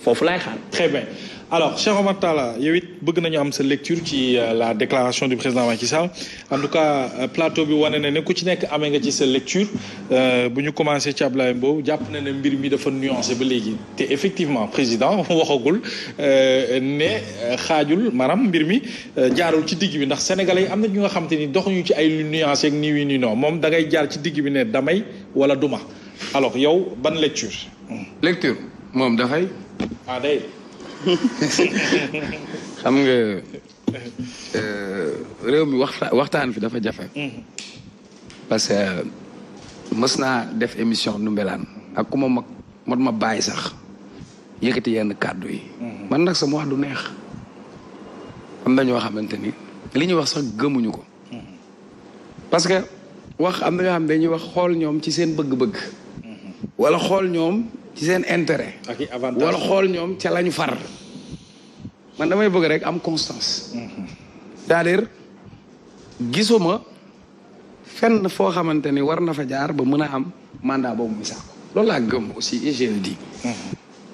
foofu laay xaar. très bien alors Cheikh Omar Talla yow it bëgg nañu am sa lecture ci la déclaration du président Macky Sall en tout cas plateau bi wane na ne ku ci nekk amee nga ci sa lecture bu ñu commencé ci Ablaye Mbow jàpp na ne mbir mi dafa nuancé ba léegi te effectivement président waxagul ne xaajul maanaam mbir mi jaarul ci digg bi ndax sénégalais yi am na ñu nga xam te ni doxuñu ci ay nuancé ak nii nii non moom da ngay jaar ci digg bi ne damay wala duma alors yow ban lecture. lecture moom dafay. ah day. xam nga réew mi waxtaan fi dafa jafe. parce que mës naa def émission Ndoumbelane ak ku ma mag ma bàyyi sax yëkkati yenn kàddu yi. man nag sama wax du neex. am na ñoo xamante ni li ñuy wax sax gëmuñu ko. parce que wax am na ñoo xam dañuy wax xool ñoom ci seen bëgg-bëgg. wala xool ñoom ci seen intérêt. ak i avantage wala xool ñoom ca lañu far. man damay bëgg rek am constance. c'est-à-dire gisuma fenn foo xamante ni war na fa jaar ba mën a am mandat boobu muy saako loolu laa gëm aussi et je le dis.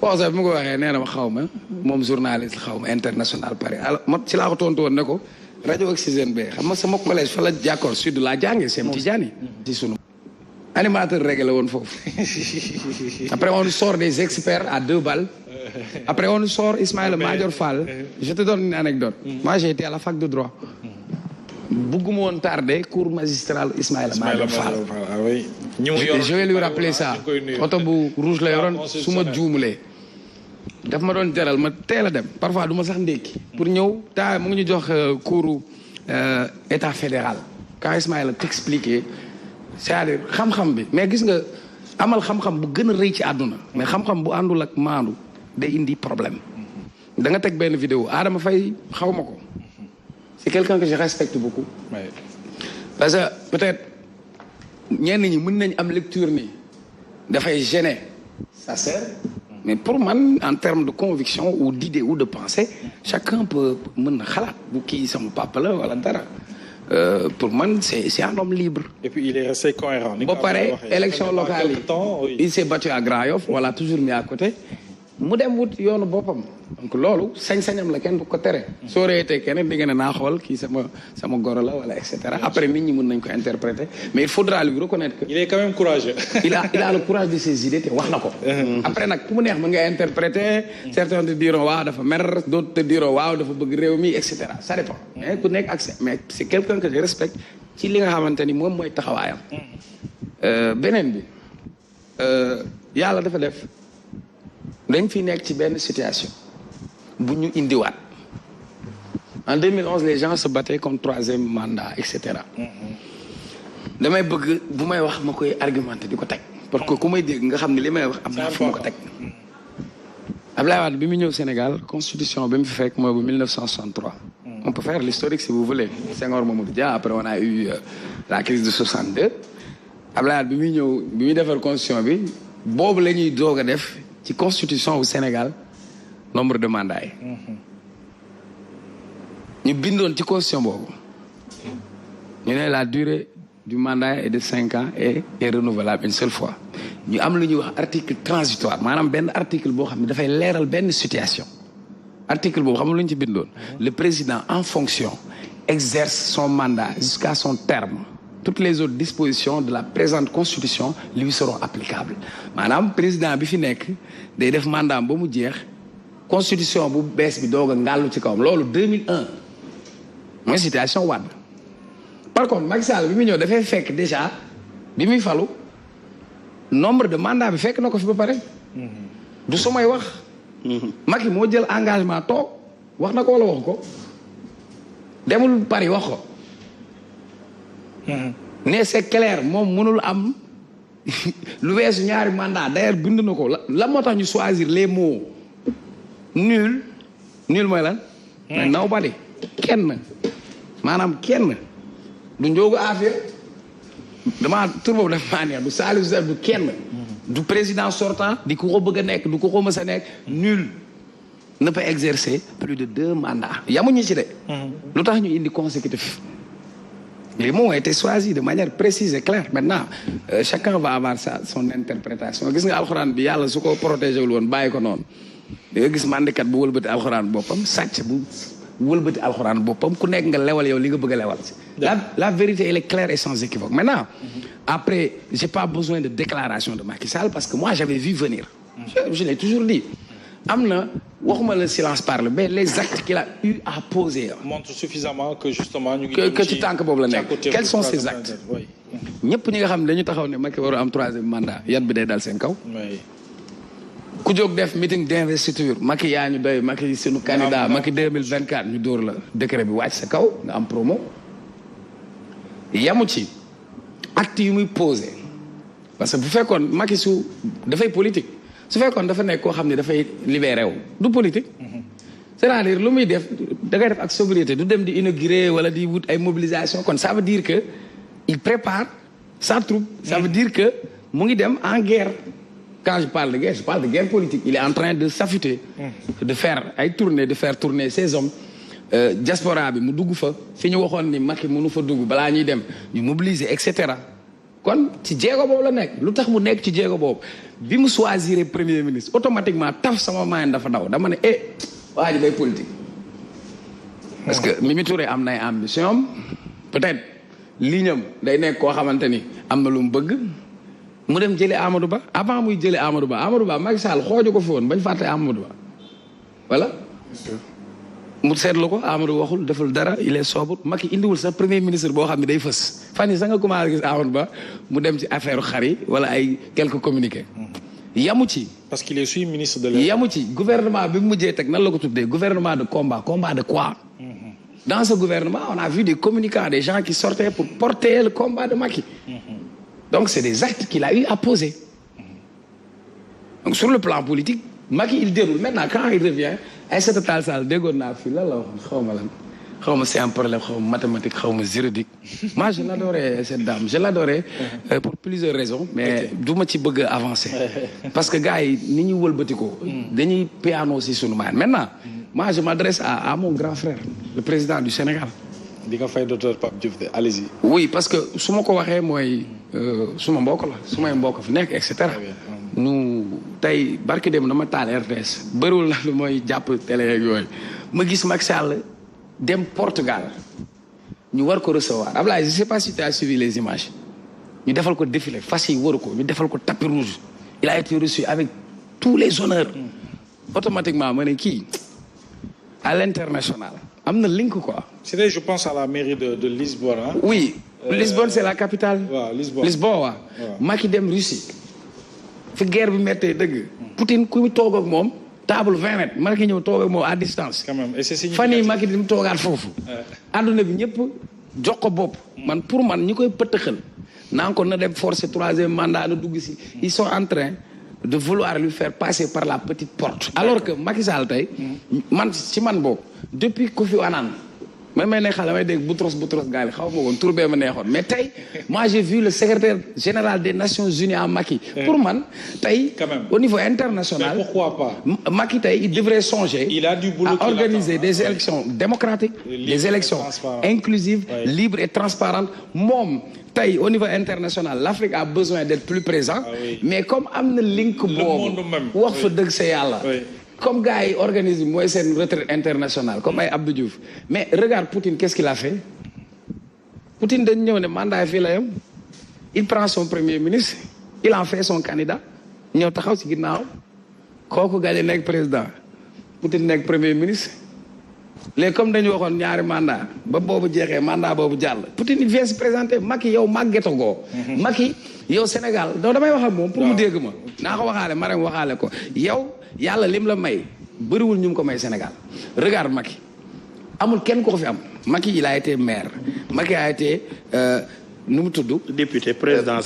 bon sax bi ma ko waxee nee na ma xaw ma moom journaliste xaw ma international Paris alors ma ci laa ko tontu woon ne ko rajo Oxygène bi xam nga sama collège fa la jàkkoor sud laa jàngee Sem Tidiane ci sunu animateur réglé woon foofu. Après on nous sort des experts à 2 balles. Après on nous sort Ismaïla Madior Fall. Je te donne une anecdote. Moi j'ai été à la fac de droit. bugguma woon tardé cours magistral Ismaïla Madior Fall. Ah oui. Je vais lui rappeler ça. oto bu rouge la yoroon su ma juumulee. daf ma doon jaral ma teel a dem parfois du ma sax ndékki. pour ñëw taa mu ngi ñu jox cours état fédéral. quand Ismaïla t'expliquer c'est-à-dire xam-xam bi mais gis nga amal xam-xam bu gën a rëy ci àdduna mais xam-xam bu àndul ak maandu day indi problème da nga teg benn vidéo Adama Faye xaw ma ko c'est quelqu'un que je respecte beaucoup parce que peut-être ñenn ñi mën nañ am lecture ni dafay gêner ça sert mais pour man en termes de conviction ou d'idée ou de pensée chacun peut mën na xalaat bu kii sama papa la wala dara pour man c'est un homme libre. Et puis il est resté cohérent. ba pare élection locale yi il s'est battu à Grand Yoff voilà toujours mis à côté mu dem wut yoonu boppam donc loolu sañ-sañam la kenn du ko tere. soo reetee keneen di nga ne naa xool kii sama goro la wala et cetera après nit ñi mën nañ ko interpréter mais il faudra lui reconnaître que. il est quand même courageux. il a le courage de ses idées te wax na ko. après nag ku mu neex mën nga interpréter. certains te diront waaw dafa mer d'autres te diront waaw dafa bëgg réew mi et cetera ça dépend. mais ku nekk accès mais c'est quelqu'un que je respecte ci li nga xamante ni moom mooy taxawaayam. beneen bi yàlla dafa def. dañ fi nekk ci benn situation bu ñu indiwaat en 2011 les gens se battaient contre 3e mandat et cetera damay bëgg bu may wax ma koy argumenter di ko teg parce que ku may dégg nga xam ne li may wax am naa fu ma ko teg Abdoulaye Wade bi mu ñëw Sénégal constitution bi mu fi fekk mooy bu 1963 on peut faire l'historique si vous voulez Senghor Mamadou Dia après on a eu la crise de 62 Abdoulaye Wade bi muy ñëw bi muy defar constitution bi boobu la ñuy doog a def ci constitution au Sénégal nombre de mandats yi ñu bindoon ci constitution boobu ñu ne la durée du mandat est de 5 ans et est renouvelable une seule fois ñu am lu ñuy wax article transitoire maanaam benn article boo xam ne dafay leeral benn situation article boobu xam nga lu ñu ci bindoon le président en fonction exerce son mandat jusqu'à son terme. Toutes les autres dispositions de la présente constitution lui seront applicables maanaam président bi fi nekk day def mandat ba mu jeex constitution bu bees bi doog a ngàllu ci kawam loolu 2001 mooy situation Wade. par contre Macky Sall bi mu ñëw dafay fekk déjà bi muy falu nombre de mandat bi fekk na ko fi ba pare. du su may wax. Macky moo jël engagement toog wax na ko wala wax ko demul Paris wax ko. ne c'est clair moom mënul am lu weesu ñaari mandat d'ailleurs bind na ko la moo tax ñu choisir les mots nul mooy lan mais nobody kenn maanaam kenn du njoogu affaire dama tur boobu daf maa neex du Salif Zé du kenn du président sortant di ko bëgg a nekk du ko mës a nekk nul ne peut exercer plus de 2 mandats yamuñu ci de lu tax ñu indi consécutif. Les mots ont été choisis de manière précise et claire. Maintenant, chacun va avoir son interprétation. Gis nga alxuraan bi yàlla su ko protégé wul woon bàyyi ko noonu da nga gis mandikat bu wëlbati alxuraan boppam sàcc bu wëlbati alxuraan boppam ku nekk nga lewal yow li nga bëgg a lewal. La vérité elle est claire et sans équivoque. Maintenant après j'ai pas besoin de déclaration de Macky Sall parce que moi j'avais vu venir. Je l'ai toujours dit. am na waxuma le silence parle mais les actes qu'il a eu à poser. montre suffisamment que justement ñu ngi. que ci tànk boobu la nekk quels sont ces actes. ñëpp ñi nga xam ne dañu taxaw ne Macky waru am 3e mandat yan bi day dal seen kaw. ku jóg def meeting d'investiture Macky yaa ñu doy Macky sunu candidat Macky 2024 ñu dóor la décret bi wàcc sa kaw nga am promo. yamu ci acte yu muy posé parce que bu fekkoon Macky su dafay politique. su fekkoon dafa nekk koo xam ne dafay libéré wu du politique c'est-à-dire lu muy def da ngay def ak sobriété du dem di inaugurer wala di wut ay mobilisation kon ça veut dire que il prépare sa troupe ça veut dire que mu ngi dem en guerre quand je parle de guerre politique il est en train de s'affûter de faire ay tournées de faire tourner ses hommes diaspora bi mu dugg fa fi ñu waxoon ni Macky mënu fa dugg balaa ñuy dem ñu mobiliser et cetera kon ci jéego boobu la nekk lu tax mu nekk ci jéego boobu bi mu choisir premier ministre automatiquement taf sama moyen dafa daw dama ne waa ji day politique. parce que Mimi Touré am nay ambition peut-être ligne am day nekk koo xamante ni am na lu mu bëgg mu dem jëlee Amadou Ba avant muy jëlee Amadou Ba Macky Sall xooju ko fi woon bañ fàtte Amadou Ba voilà. mu seetlu ko Amadou waxul deful dara il est sobre Macky indiwul sax premier ministre boo xam ne day fës fan yi sax nga commencé gis Amadou Ba mu dem ci affaire xar yi wala ay quelques communiqués. yamu ci. parce qu'il est ministre de l'État. yamu ci gouvernement bi mu mujjee teg nan la ko tuddee gouvernement de combat de quoi. dans ce gouvernement on a vu des communicants des gens qui sortaient pour porter le combat de Macky. donc c'est des actes qu'il a eu à poser. donc sur le plan politique Macky il déroule maintenant quand il revient. Aïssata Tall Sall déggoon naa fii lan la waxoon xaw ma c'est un problème xaw ma mathématique xaw ma juridique moi je l'adorais cette dame je l'adorais pour plusieurs raisons mais du ma ci bëgg a avancer parce que gars yi ni ñuy wëlbatikoo dañuy piano si sunu maan maintenant moi je m'adresse à mon grand frère le président du Sénégal. di nga fay docteur Pape Diouf de allez-y. oui parce que su ma ko waxee mooy suma mbokk la sumay mbokk fi nekk et cetera. nu tey barki dem dama taal RTS bëriwul na lu mooy jàpp télé yeeg yooyu ma gis Macky Sall dem Portugal ñu war ko recevoir Ablaye je sais pas si tu as suivi les images ñu defal ko défilé fas yi waru ko ñu defal ko tapis rouge il a été reçu avec tous les honneurs automatiquement ma ne kii à l'international am na link quoi. c'est je pense à la mairie de Lisbonne. Hein? Oui Lisbonne c'est la capitale. waaw Lisbonne waaw. Macky dem Russie. fi guerre bi méttee dëgg. Poutine ku mu toog ak moom table 20 mètres Macky ñëw toog ak moom à distance. quand même et c'est fan yii Macky di mu toogaat foofu. àdduna bi ñëpp jox ko bopp. man pour man ñi koy pëtëxal. naa ko na dem forcer 3e mandat na dugg si. ils sont en train de vouloir lui faire passer par la petite porte. alors que Macky Sall tey. man ci man boobu depuis Kofi Annan. may ne xale may dégg Boutros Ghali xaw ma woon tur bee ma neexoon mais tey moi j'ai vu le secrétaire général des Nations Unies à Macky. pour man tey. au niveau international. mais pourquoi pas. Macky tey il devrait songer. il a du boulot à organiser des élections démocratiques. des élections inclusives. libres et transparentes moom. tey au niveau international l'Afrique a besoin d'être plus présent. mais comme am na link boobu. wax fa dëgg sa yàlla. comme gars yi organisé mooy seen retraite internationale comme ay Abdou Diouf mais regarde Poutine qu'est-ce qu'il a fait Poutine dañ ñëw ne mandat fii la yam il prend son premier ministre il en fait son candidat ñëw taxaw ci ginnaaw kooku gagné nekk président Poutine nekk premier ministre léegi comme dañu waxoon ñaari mandat ba boobu jeexee mandat boobu jàll Poutine il vient se présenter Macky yow màggetagoo Macky yow Sénégal donc damay wax ak moom pour mu dégg ma naa ko waxaale Marème waxaale ko yow yàlla lim la may bëriwul ñu ko may Sénégal regarde Macky amul kenn ko fi am Macky il a été maire Macky a été nu mu tudd. député président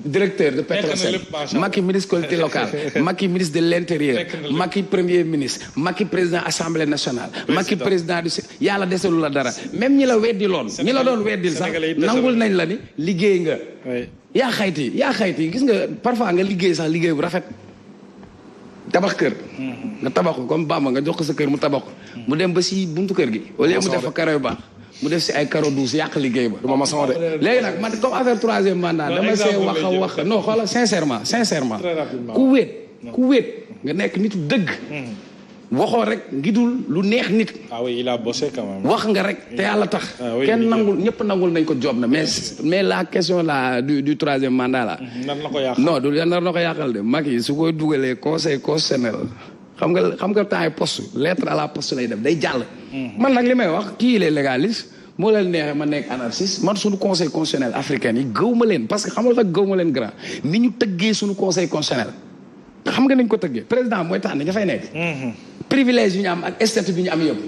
directeur de Petrosen Macky ministre collectivité locale Macky ministre de l'intérieur Macky premier ministre Macky président assemblée nationale Macky président du yàlla desalu la dara même ñi la weddi loon ñi la doon weddil sax nangul nañ la ni liggéey nga yaa xayti gis nga parfois nga liggéey sax liggéey bu rafet tabax kër nga tabax ko comme Bamba nga jox ko sa kër mu tabax ko mu dem ba si buntu kër gi au lieu mu def fa karo yu baax mu def si ay carreau douce yàq liggéey ba. duma maçon de. léegi nag man comme affaire 3e mandat dama see wax non xoolal sincèrement. ku wéet nga nekk nitu dëgg. waxoo rek ngidul lu neex nit. ah oui il a bossé quand même. wax nga rek te yàlla tax. kenn nangul ñëpp nangul nañ ko job na mais la question là du troisième mandat là. nan la ko yàqal non du nar na ko yàqal de Macky su koy dugalee conseil constitutionnel xam nga temps yi poste lettre à la poste lay def day jàll. man nag li may wax kii il est légaliste moo leen neexee ma nekk anarchiste man suñu conseil constitutionnel africain yi gëw ma leen parce que xam nga gëw ma leen grand ni ñu tëggee suñu conseil constitutionnel. xam nga nañ ko tëggee président mooy tax ne dafay nekk. privilège yu ñu am ak statut bi ñu am yëpp.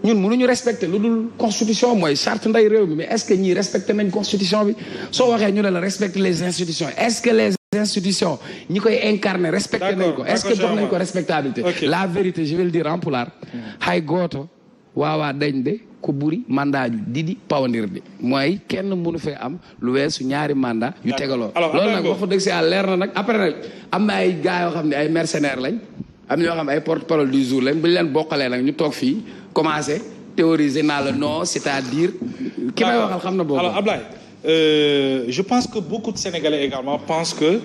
ñun mënuñu respecter lu dul constitution mooy charte nday réew mi mais est-ce que ñii respecté nañ constitution bi soo waxee ñu ne la respecter les institutions est-ce que les institutions ñi koy incarner respecté nañ ko est-ce que jox nañ ko respectabilité. La vérité je vais le dire en pulaar. hay gooto waawaa dañ de ko buri mandat ju didi pawandirdi mooy kenn mënu fee am lu weesu ñaari mandat yu tegaloo. loolu nag waxu dëgg si yàlla leer na nag après nag am na ay gars yoo xam ne ay mercenaires lañ. am ñoo xam ay porte-parole du jour lañ bu ñu leen bokkalee nag ñu toog fii commencé théoriser naa le non c'est-à-dire. ki may waxal xam na boobu. alors Ablaye je pense que beaucoup de Sénégalais également pensent que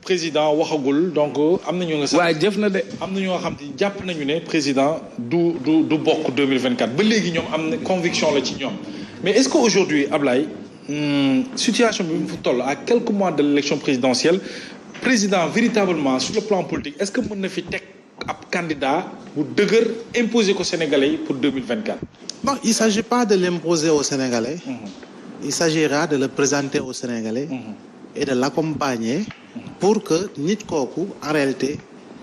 président waxagul donc am na ñu nga. waaye jëf na de. am na ñoo xam ne jàpp nañu ne président du bokk 2024 ba léegi ñoom am na conviction la ci ñoom mais est-ce que aujourd'hui Ablaye situation bi mu fa toll à quelques mois de l'élection présidentielle. président véritablement sur le plan politique est-ce que mën na fi teg ab candidat bu dëgër imposer ko Sénégalais yi pour 2024. non il s'agit pas de l'imposer aux Sénégalais. Il s'agira de le présenter aux Sénégalais. Et de l'accompagner pour que nit kooku en réalité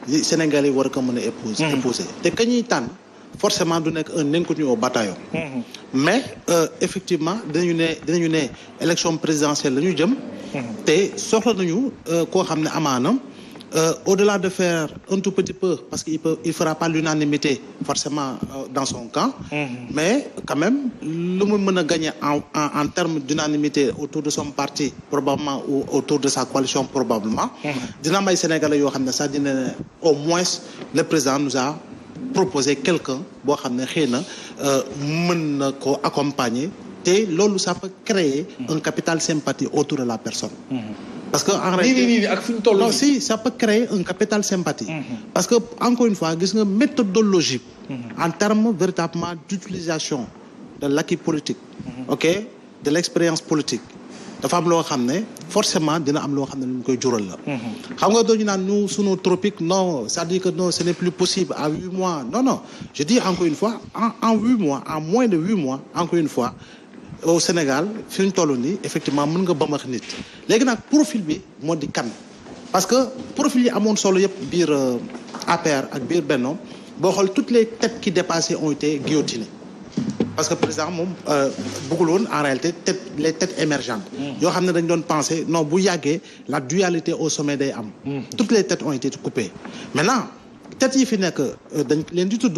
Sénégalais yi war ko mën a épouser. te ka ñuy tànn forcément du nekk un inconnu au bataillon. mais effectivement dinañu ne élection présidentielle la ñu jëm. te soxla nañu koo xam ne amaana au-delà de faire un tout petit peu parce que il fera pas l'unanimité forcément dans son camp. Mais quand même lu mu mën a gagner en termes d'unanimité autour de son parti probablement ou autour de sa coalition probablement. dina may Sénégalais yoo xam ne sax dina ne au moins le président nous a proposé quelqu'un boo xam ne xëy na mën na ko accompagner. te loolu ça peut créer un capital sympathie autour de la personne. parce que en réalité ak fi ñu toll non si ça peut créer un capital sympathie. parce que encore une fois gis nga méthodologie. en termes véritablement d'utilisation de l'acquis politique. ok de l'expérience politique. dafa am loo xam ne forcément dina am loo xam ne lu ñu koy jural la. xam nga dooñu naan ñu sunu tropique non c'est-à-dire que non ce n'est plus possible à 8 mois non je dis encore une fois en 8 mois en moins de 8 mois encore une fois. au Sénégal fi ñu toll nii effectivement mën nga bamax nit léegi nag profil bi moo di kan parce que profil yi amoon solo yëpp biir APR ak biir Benno boo xool toutes les têtes qui dépassaient ont été guillotinées parce que président moom bëggul woon en réalité les têtes émergentes yoo xam ne dañ doon penser non bu yàggee la dualité au sommet day am toutes les têtes ont été coupées maintenant têtes yi fi nekk dañ leen di tudd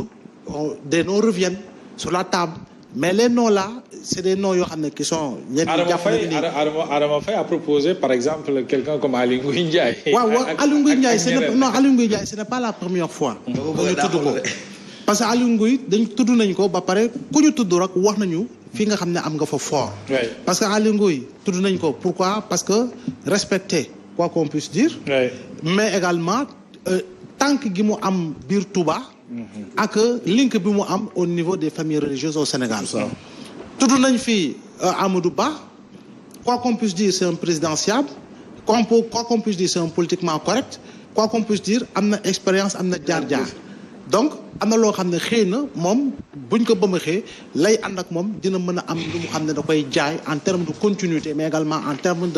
des noms reviennent sur la table mais les noms là c'est des noms yoo xam ne qui sont. Adama Faye a proposé par exemple quelqu'un comme Aly Ngouille Ndiaye. waaw Aly Ngouille Ndiaye Aly Ngouille Ndiaye ce n'est pas la première fois. ñu tudd ko parce que Aly Ngouille dañ tudd nañ ko ba pare ku ñu tudd rek wax nañu fi nga xam ne am nga fa fort. parce que Aly Ngouille tudd nañ ko pourquoi parce que respecter quoi qu'on puisse dire. mais également tànk gi mu am biir Touba. ak link bi mu am au niveau des familles religieuses au Sénégal. tudd nañ fi Amadou Ba quoi qu'on puisse dire c'est un président fiable quoi qu'on puisse dire c'est un politiquement correct quoi qu'on puisse dire am na expérience am na jaar-jaar donc am na loo xam ne xëy na moom buñ ko bëmaxee lay ànd ak moom dina mën a am lu mu xam ne da koy jaay en termes de continuité mais également en termes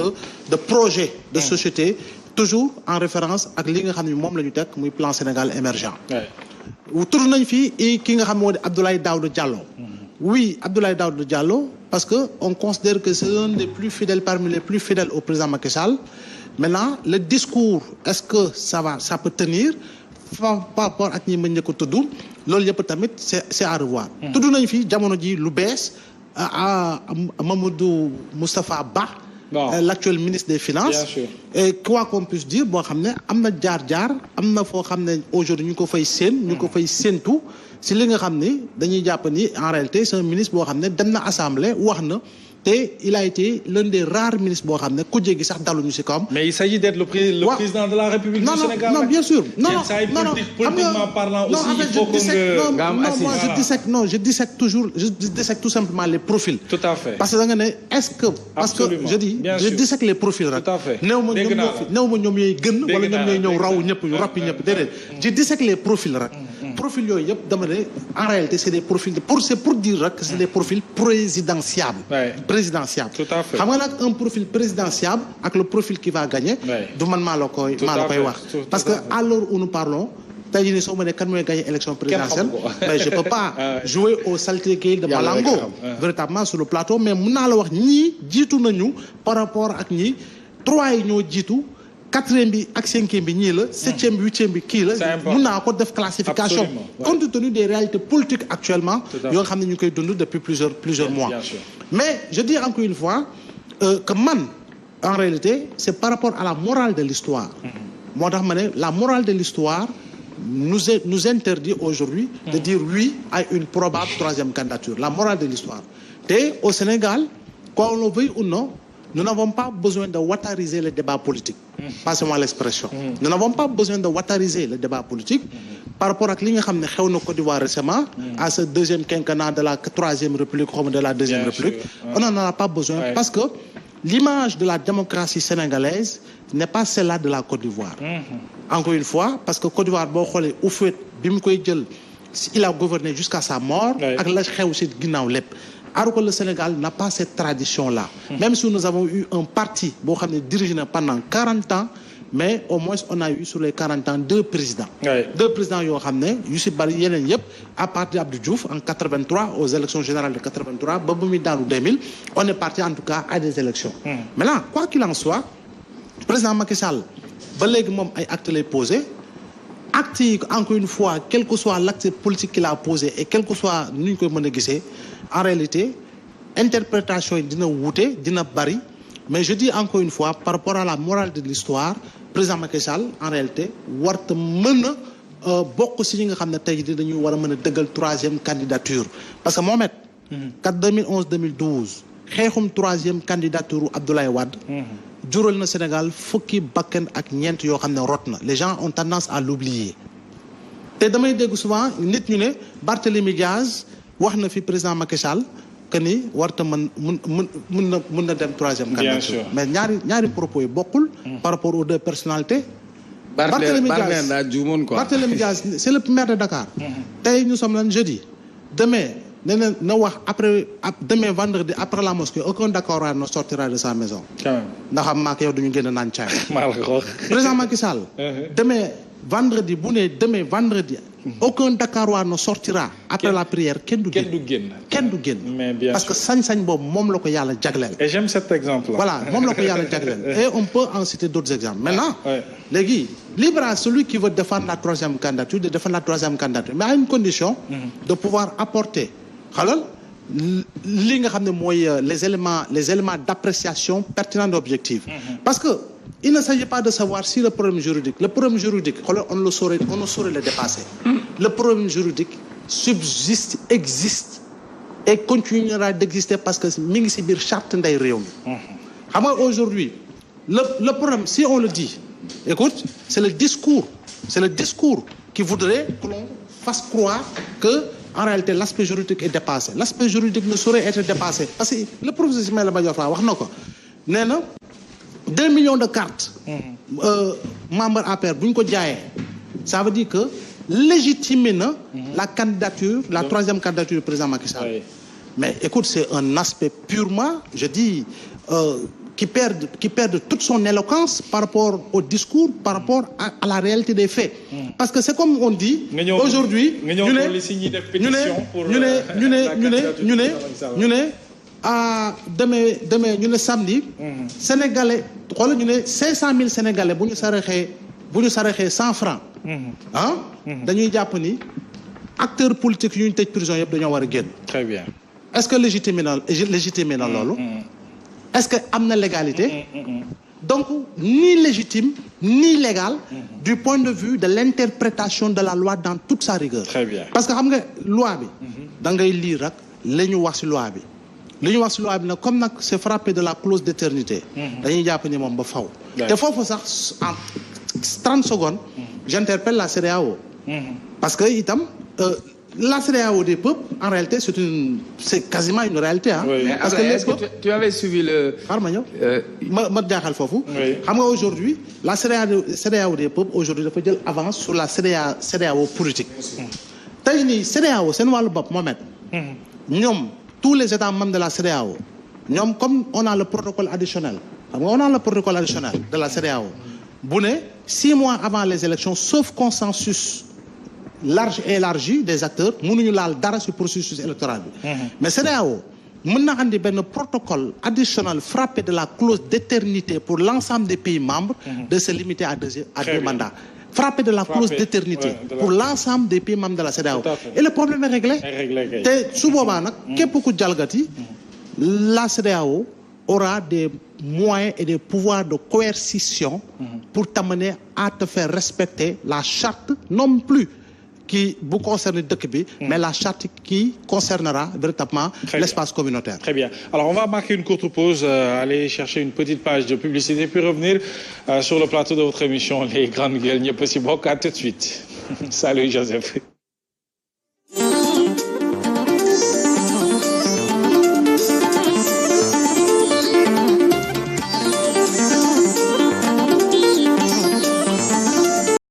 de projet de société toujours en référence ak li nga xam ne moom la ñu teg muy plan Sénégal émergent tudd nañ fi ki nga xam moo di Abdoulaye Daouda Diallo. Oui, Abdoulaye Daouda Diallo, parce que on considère que c'est l'un des plus fidèles parmi les plus fidèles au président Macky Sall. Maintenant, le discours, est-ce que ça peut tenir par rapport ak ñi mën ko tudd loolu yëpp tamit c'est à revoir. tudd nañ fi jamono ji lu bees Mamadou Moustapha Ba. l'actuel ministre des Finances. Bien sûr. Et quoi qu'on puisse dire boo xam ne am na jaar-jaar am na foo xam ne aujourd'hui ñu ko fay séentu si li nga xam ni dañuy jàpp ni en réalité c'est un ministre boo xam ne dem na assemblée wax na il a été l'un des rares ministres boo xam ne ku jéggi sax daluñu ci kawam. mais il s'agit d'être le président de la République du Sénégal. Non, bien sûr. Politiquement parlant aussi, il faut je dissèque toujours, tout simplement les profils. Tout à fait. Parce que je dissèque les profils rek. Tout à fait. néew ma ñoom ñooy gën wala ñoom ñooy ñëw raw ñëpp yu rappi ñëpp déedéet. Je dissèque les profils rek. Profil yooyu yëpp dama ne en réalité c'est des profils c'est pour dire rek que c'est des profils présidentiables. Présidentiable. Tout à fait. xam nga nag un profil présidentiable ak le profil qui va gagner. du man maa la koy wax. parce que à l'heure où nous parlons tey jii nii soo ma nee kan mooy gagner élection présidentielle. mais je peux pas jouer au saltige de Malango. véritablement sur le plateau mais mun naa la wax ñii jiitu nañu par rapport ak ñii 3 yi ñoo jiitu 4e bi ak 5e bi ñii la 7e bi 8e bi kii la. mun naa ko def classification. compte tenu des réalités politiques actuellement. yoo xam ne ñu koy dund depuis plusieurs mois. mais je dis encore une fois que man en réalité c'est par rapport à la morale de l'histoire. moo tax ma ne la morale de l'histoire nous interdit aujourd'hui de dire oui à une probable 3e candidature. La morale de l'histoire. Et au Sénégal, qu'on le veuille ou non, nous n'avons pas besoin de watariser le débat politique. Passez-moi l'expression. Nous n'avons pas besoin de watariser le débat politique par rapport à ce qui a été en Côte d'Ivoire récemment, à ce 2e quinquennat de la 3e République comme de la 2e République. On n'en a pas besoin parce que l'image de la démocratie sénégalaise n'est pas celle-là de la Côte d'Ivoire. Encore une fois, parce que Côte d'Ivoire, il a gouverné jusqu'à sa mort, alors que le Sénégal n'a pas cette tradition-là. Même si nous avons eu un parti dirigé pendant 40 ans, mais au moins on a eu sur les 40 ans 2 présidents. 2 présidents à partir d'Abdou Diouf en 83, aux élections générales de 83, dans 2000, on est parti en tout cas à des élections. Maintenant, quoi qu'il en soit, le président Macky Sall, acte les posé. Acte, encore une fois, quel que soit l'acte politique qu'il a posé et quel que soit nous que en réalité, interprétation dina wouté, dina bari, mais je dis encore une fois, par rapport à la morale de l'histoire, président Macky Sall, en réalité, warta meuna bokk ci nga xamné tay dañuy wara meuna deugal 3e candidature parce que Mohamed 2011-2012 xexum 3e candidature Abdoulaye Wade jural na Sénégal fukki bakkan ak ñent yo xamné rotna les gens ont tendance à l'oublier té damay dégg souvent nit ñu né Barthélémy Diaz wax na fi président Macky Sall que ni warta mën na dem 3e candidature mais ñaari propos yi bokkul par rapport aux 2 personnalités. Barthélémy Diaz c'est le maire de Dakar. Tay nous sommes là jeudi. Demain demain vendredi après la mosquée aucun Dakarois ne sortira de sa maison. Ndax am maak yow duñu génn naan caay. Président Macky Sall. Demain vendredi aucun Dakarois ne sortira après la prière kenn du génn parce que sañ-sañ boobu moom la ko yàlla jagleel. Et j'aime cet exemple là. Voilà moom la ko yàlla jagleel et on peut en citer d'autres exemples. Maintenant léegi libre à celui qui veut défendre la 3e candidature de défendre la 3e candidature mais à une condition de pouvoir apporter li nga xam ne mooy les éléments d'appréciation pertinents et objectifs. Parce que il ne s'agit pas de savoir si le problème juridique, on ne saurait le dépasser. Le problème juridique subsiste, existe et continuera d'exister parce que mi ngi ci biir charte nday réew mi. Xam nga aujourd'hui le problème si on le dit, écoute, c'est le discours qui voudrait que l'on fasse croire que en réalité l'aspect juridique est dépassé. L'aspect juridique ne saurait être dépassé parce que le professeur Ismaïla Madior Fall wax na ko nee na 2 millions de cartes membres APR bu ñu ko jaayee ça veut dire que légitimer na la candidature, la 3e candidature du président Macky Sall. Mais écoute, c'est un aspect purement, je dis, qui perd toute son éloquence par rapport au discours, par rapport à la réalité des faits. Parce que c'est comme on dit aujourd'hui, demain ñu ne samedi sénégalais xoolal ñu ne 500 000 sénégalais bu ñu saraxee 100 francs dañuy jàpp ni acteurs politiques yu ñu tëj prison yëpp dañoo war a génn. Très bien. Est-ce que légitimé na loolu est-ce que am na légalité donc ni légitime ni légal du point de vue de l'interprétation de la loi dans toute sa rigueur. Très bien. Parce que xam nga loi bi da ngay lire rek la ñu wax ci loi bi li ñu wax si loi bi nag comme nag c'est frappé de la clause d'éternité. dañuy jàpp ni moom ba faw. te foofu sax en 30 secondes. j'interpelle la CEDEAO. parce que itam. La CEDEAO des peuples, en réalité, c'est quasiment une réalité. Hein? Oui. Parce est-ce que tu avais suivi le... Aujourd'hui, la CEDEAO des peuples, aujourd'hui, dafa jël avance sur la CEDEAO politique. tey nii CEDEAO seen wàllu bopp Mohamed. ñoom tous les États membres de la CEDEAO ñoom comme on a le protocole additionnel de la CEDEAO bu ne 6 mois avant les élections sauf consensus large et élargi des acteurs mënuñu laal dara ci processus électoral bi. mais CEDEAO mën na andi benn protocole additionnel frappé de la clause d'éternité pour l'ensemble des pays membres. de se limiter à deux mandats. frappé de la clause d'éternité pour l'ensemble des pays membres de la CEDEAO. et le problème est réglé. te su boobaa nag. képp ku jalgati la CEDEAO aura des moyens et des pouvoirs de coercition. pour t'amener à te faire respecter la charte non plus. qui vous concerne dëkk bi, mais la charte qui concernera véritablement l'espace communautaire. Très bien. Alors on va marquer une courte pause, aller chercher une petite page de publicité, puis revenir sur le plateau de votre émission Les Grandes Gueules. ñëpp si bokk, à tout de suite. Salut Joseph.